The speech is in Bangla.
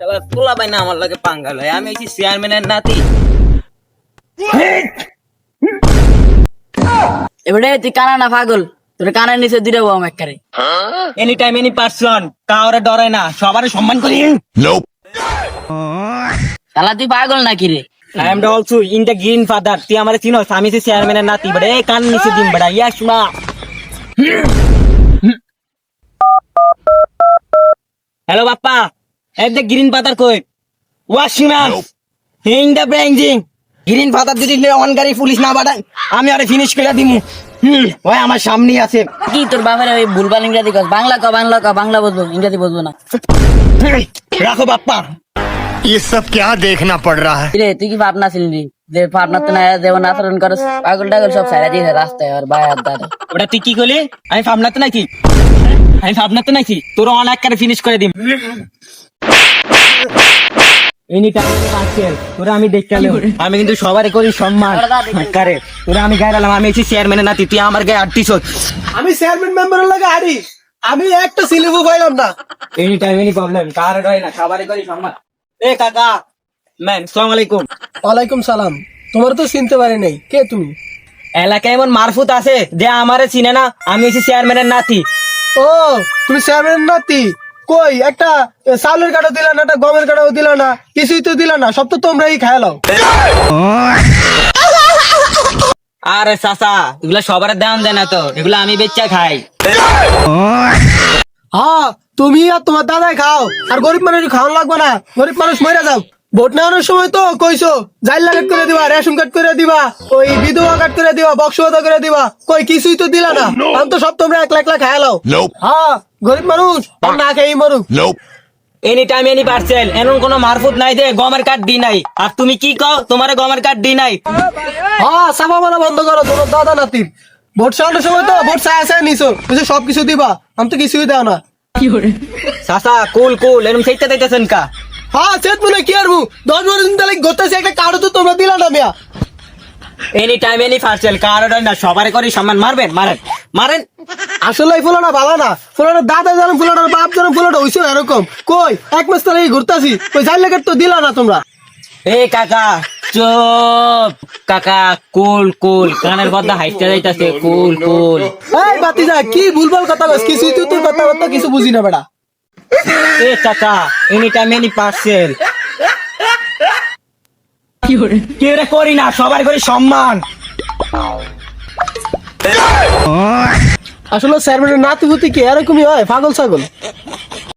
এবার পোলা পাই না আমার লাগে পাঙ্গা লয়, আমি হচ্ছি চেয়ারম্যানের নাতি। এবারে তুই কানা না পাগল, তোর কানের নিচে দিয়ে দেবো আমি একবারে। এনি টাইম এনি পার্সন, কাউরে ডরাই না, সবার সম্মান করি। শালা তুই পাগল নাকি রে? I am also in the green father, তুই আমারে চিনোস? আমি হচ্ছি চেয়ারম্যানের নাতি বেটা। এই কান নিচে দিন বেটা, ইয়াস মা। হ্যালো বাপ্পা, এই দ্য গ্রিন ফাদার কই? ওয়াশিমান ইন দ্য ব্রেঞ্জিং। গ্রিন ফাদার যদি অন গাড়ি পুলিশ না বাড়ায় আমি আরে ফিনিশ করে দিমু। ওই আমার সামনেই আছে। কি তোর বাপের ওই ভুলভাল ইংরেজি কস? বাংলা ক, বাংলা বুঝবো, ইংরেজি বুঝবো না। রাখো বাপ্পা। ये सब क्या देखना पड़ रहा है। রে তুই কি ভাবনা ছিলি যে ভাবনা তো না যেমন আচরণ করস পাগল টাগল সব সাইরা দিয়ে রাস্তায় আর ভাই আর দাদা। ওটা তুই কি করলি? আমি ভাবনাতে নাকি? আমি ভাবনাতে নাকি? তোর অনেক করে ফিনিশ করে দিম। এনি টাইম আসছেন তোরা, আমি দেখতে এলাম। আমি কিন্তু সবারই করি সম্মান কারে। তোরা আমি গায়ে দিলাম, আমি হচ্ছি চেয়ারম্যানের নাতি, তুই আমার গায়ে আটটিস। আমি চেয়ারম্যান মেম্বারের লাগে হারি, আমি একটা সিলিপও পাইলাম না। এনি টাইম এনি প্রবলেম, কার হয় না, সবারই করি সম্মান। এ কাকা ম্যান, আসসালামু আলাইকুম। ওয়ালাইকুম সালাম। তোমার তো চিনতে পারি নাই, কে তুমি? এলাকায় এমন মারফুত আছে যে আমারে চিনে না, আমি হচ্ছি চেয়ারম্যানের নাতি। ও তুমি চেয়ারম্যান নাতি? কই একটা চাউলের কাটা দিলা না, একটা গমের কাটাও দিলা না, কিছুই তো দিলা না, সব তো তোমরাই খেয়ালাও। আরে চাচা, এগুলা সবার দাম দেয় না তো, এগুলা আমি বেচা খাই। হ্যাঁ তুমি আর তোমার দাদাই খাও, আর গরিব মানুষ খাওয়ান লাগবে না, গরিব মানুষ মরে যাও। ভোট নেওয়ানোর সময় তো কইছো জাইল কার্ড করে দিবা, রেশন কার্ড করে দিবা, ওই বিধবা কার্ড করে দিবা, বক্স ভাতা করে দিবা, কই কিছুই তো দিলা না। আমি তো সব তোমরা একলা একলা খায়ালাও। হ্যাঁ গরিব মানুষ আর না খেয়েই মরুক। এনি টাইম এনি পার্সেল, এমন কোনো মারফুত নাই যে গমের কার্ড দি নাই। আর তুমি কি কও তোমার গমের কার্ড দি নাই? হ্যাঁ সাফা বলা বন্ধ করো, তোমার দাদা নাতির ভোট চাওয়ানোর সময় তো ভোট চায় নিছো, কিছু সবকিছু দিবা, আমি তো কিছুই দেও না। চাচা কুল কুল, এরকম সেইটা দিতেছেন কা? হ্যাঁ চেত মনে কি আরবু 10 দিন তাহলে ঘুরতেছে, একটা কার্ডও তো তোমরা দিলা না মিয়া। এনি টাইম এনি পার্সেল, কারোর না, সবারই করি সম্মান। মারবেন মারেন মারেন। আসলে এই ফুলাটা ভালো না, ফুলাটা দাদা জানো, ফুলাটার বাপ জানো, ফুলাটা হইছে এরকম। কই এক মাস ধরে ঘুরতাছি, কই জাইল কার্ড তো দিলা না তোমরা। এ কাকা চুপ, কাকা কুল কুল, কানের কথা হাইটে যাইতাছে, কুল কুল। এই বাতিজা কি ভুলভাল কথা বলছ, কিছুই তো তোর কথা কিছু বুঝি না বেটা। এ চাচা এনি টাইম এনি পার্সেল, কেউ রে করি না, সবার করি সম্মান। আসলে চেয়ারম্যানের নাতি পুতি কি এরকমই হয়, পাগল ছাগল।